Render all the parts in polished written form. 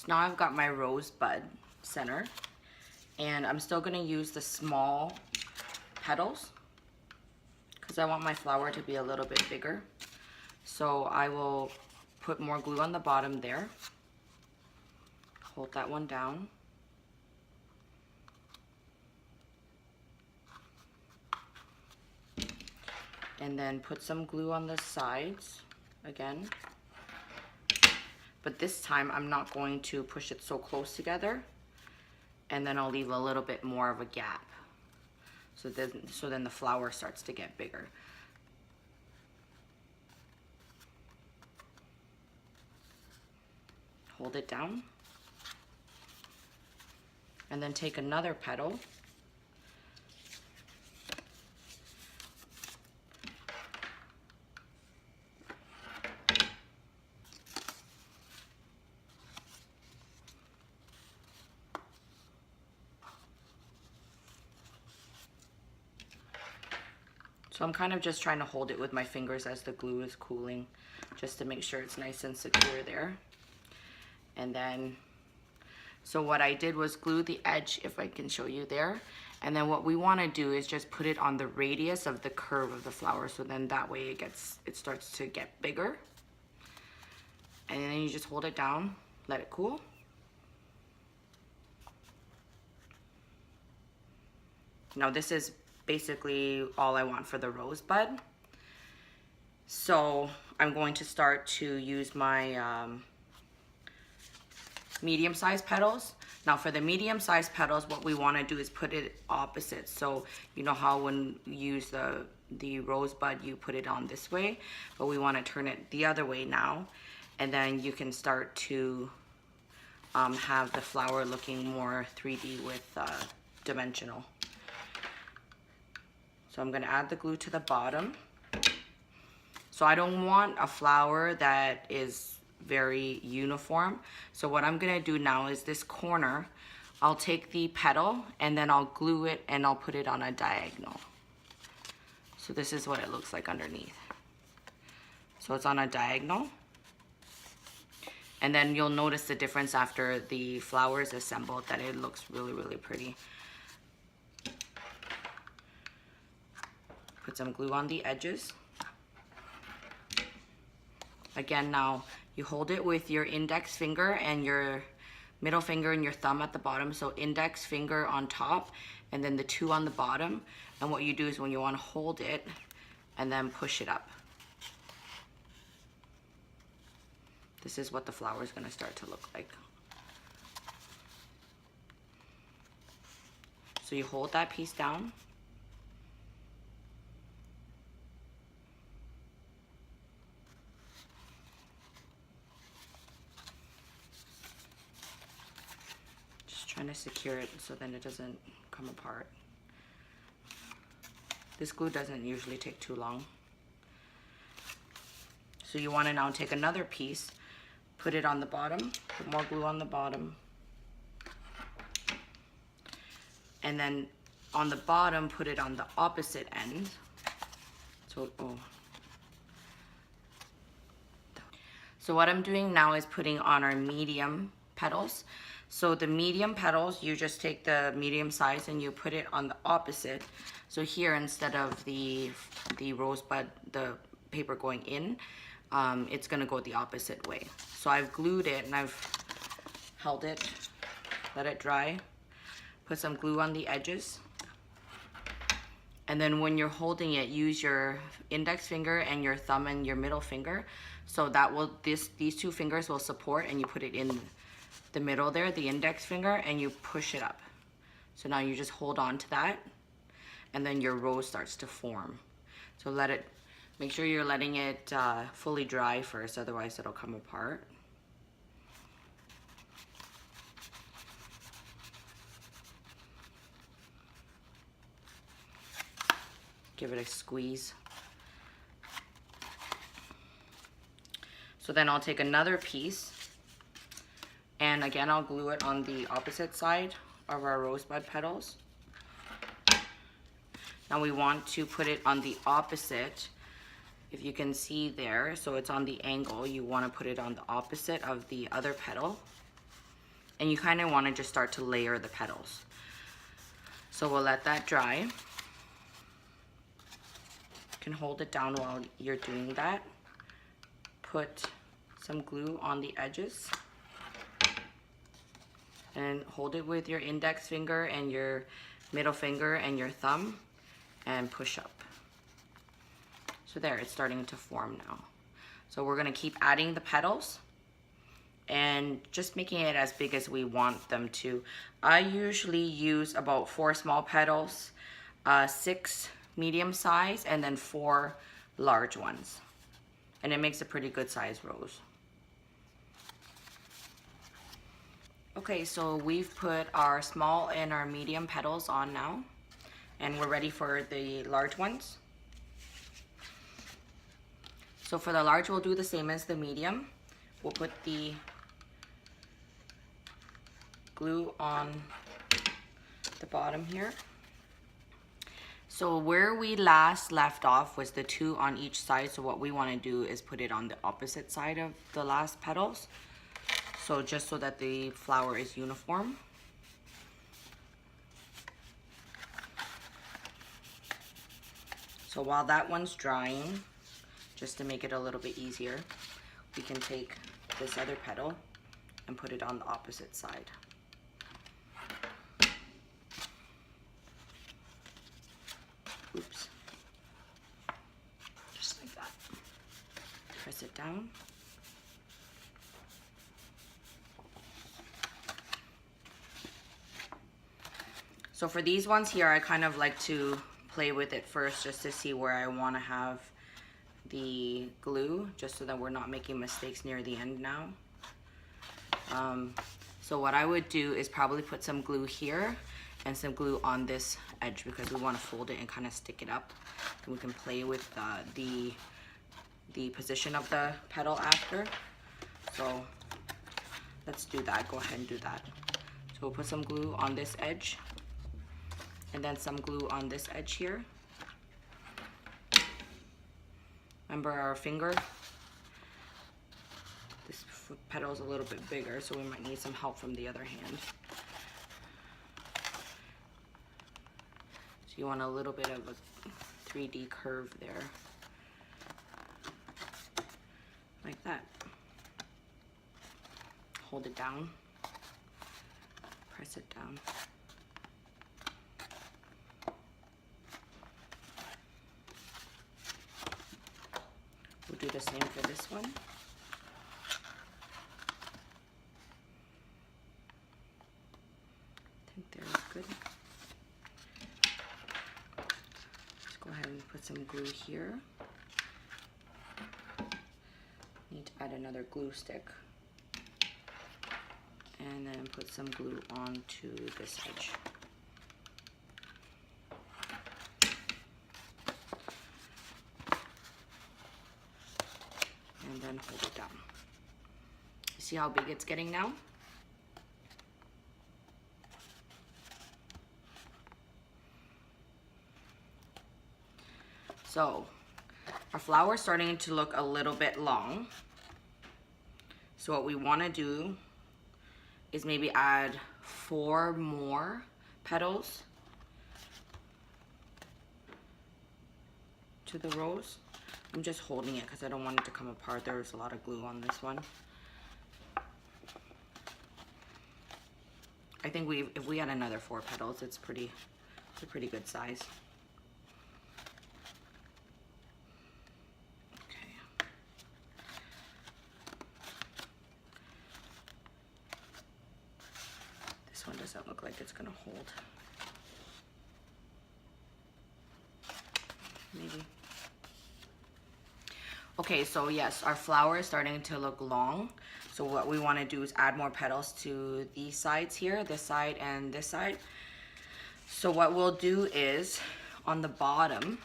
So now I've got my rosebud center, and I'm still gonna use the small petals because I want my flower to be a little bit bigger. So I will put more glue on the bottom there. Hold that one down. And then put some glue on the sides again. But this time I'm not going to push it so close together, and then I'll leave a little bit more of a gap. So then the flower starts to get bigger. Hold it down. And then take another petal. So I'm kind of just trying to hold it with my fingers as the glue is cooling, just to make sure it's nice and secure there. And then, so what I did was glue the edge, if I can show you there. And then what we want to do is just put it on the radius of the curve of the flower, so then that way it starts to get bigger. And then you just hold it down, let it cool. Now this is basically all I want for the rosebud. So I'm going to start to use my medium-sized petals. Now for the medium-sized petals, what we want to do is put it opposite. So you know how when you use the rosebud, you put it on this way, but we want to turn it the other way now. And then you can start to have the flower looking more 3D with dimensional. So I'm gonna add the glue to the bottom. So I don't want a flower that is very uniform. So what I'm gonna do now is this corner, I'll take the petal and then I'll glue it and I'll put it on a diagonal. So this is what it looks like underneath. So it's on a diagonal. And then you'll notice the difference after the flower is assembled, that it looks really, really pretty. Put some glue on the edges. Again, now you hold it with your index finger and your middle finger and your thumb at the bottom. So index finger on top and then the two on the bottom. And what you do is when you want to hold it and then push it up. This is what the flower is going to start to look like. So you hold that piece down. Trying to secure it so then it doesn't come apart. This glue doesn't usually take too long. So you want to now take another piece, put it on the bottom, put more glue on the bottom, and then on the bottom put it on the opposite end. So what I'm doing now is putting on our medium petals. So the medium petals, you just take the medium size and you put it on the opposite. So here, instead of the rosebud, the paper going in, it's gonna go the opposite way. So I've glued it and I've held it, let it dry, put some glue on the edges. And then when you're holding it, use your index finger and your thumb and your middle finger. So that will, these two fingers will support, and you put it in the middle there, the index finger, and you push it up. So now you just hold on to that, and then your rose starts to form. So make sure you're letting it fully dry first, otherwise it'll come apart. Give it a squeeze. So then I'll take another piece, and again I'll glue it on the opposite side of our rosebud petals. Now we want to put it on the opposite, if you can see there, so it's on the angle, you want to put it on the opposite of the other petal. And you kind of want to just start to layer the petals. So we'll let that dry. You can hold it down while you're doing that. Put some glue on the edges. And hold it with your index finger and your middle finger and your thumb and push up. So there, it's starting to form now. So we're gonna keep adding the petals and just making it as big as we want them to. I usually use about 4 small petals, 6 medium size, and then 4 large ones. And it makes a pretty good size rose. Okay, so we've put our small and our medium petals on now, and we're ready for the large ones. So for the large, we'll do the same as the medium. We'll put the glue on the bottom here. So where we last left off was the 2 on each side. So what we want to do is put it on the opposite side of the last petals. So just so that the flower is uniform. So while that one's drying, just to make it a little bit easier, we can take this other petal and put it on the opposite side. Oops. Just like that. Press it down. So for these ones here, I kind of like to play with it first just to see where I want to have the glue, just so that we're not making mistakes near the end now. So what I would do is probably put some glue here and some glue on this edge, because we want to fold it and kind of stick it up. And we can play with the position of the petal after. So let's do that. Go ahead and do that. So we'll put some glue on this edge, and then some glue on this edge here. Remember our finger? This petal is a little bit bigger, so we might need some help from the other hand. So you want a little bit of a 3D curve there. Like that. Hold it down. Press it down. We'll do the same for this one. I think there's good. Let's go ahead and put some glue here. Need to add another glue stick. And then put some glue onto this edge. And then hold it down. See how big it's getting now? So our flower is starting to look a little bit long. So what we want to do is maybe add 4 more petals to the rose. I'm just holding it because I don't want it to come apart. There's a lot of glue on this one. I think if we had another 4 petals, it's a pretty good size. Okay. This one doesn't look like it's gonna hold. Maybe. Okay, so yes, our flower is starting to look long. So what we want to do is add more petals to these sides here, this side and this side. So what we'll do is on the bottom,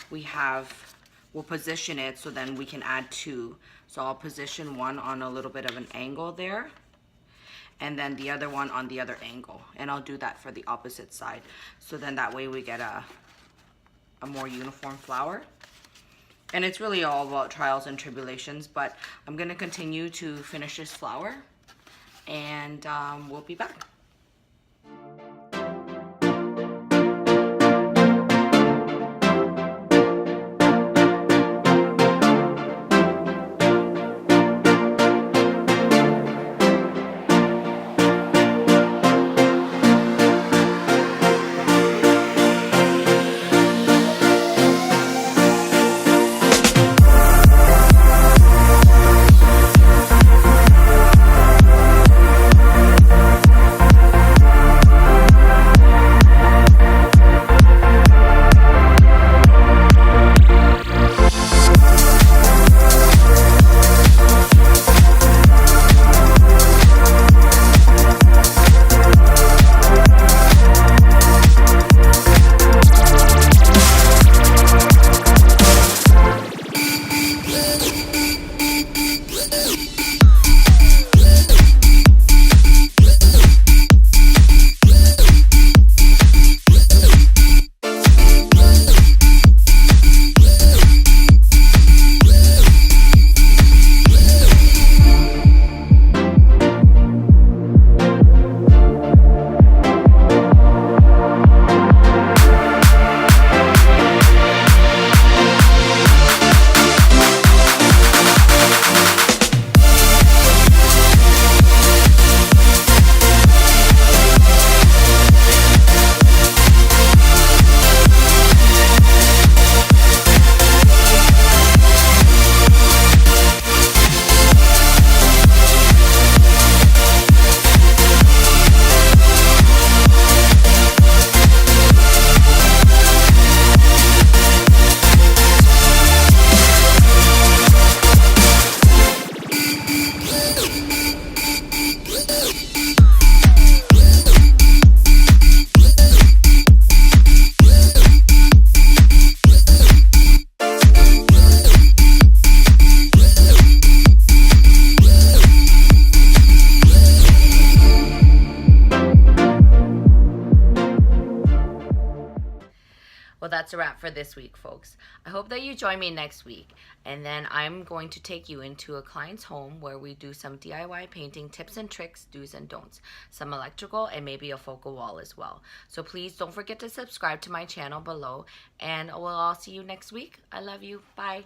we'll position it so then we can add 2. So I'll position one on a little bit of an angle there, and then the other one on the other angle. And I'll do that for the opposite side. So then that way we get a more uniform flower. And it's really all about trials and tribulations, but I'm gonna continue to finish this flower. and we'll be back. Well, that's a wrap for this week, folks. I hope that you join me next week, and then I'm going to take you into a client's home where we do some DIY painting tips and tricks, do's and don'ts, some electrical, and maybe a focal wall as well. So please don't forget to subscribe to my channel below, and we'll all see you next week. I love you. Bye.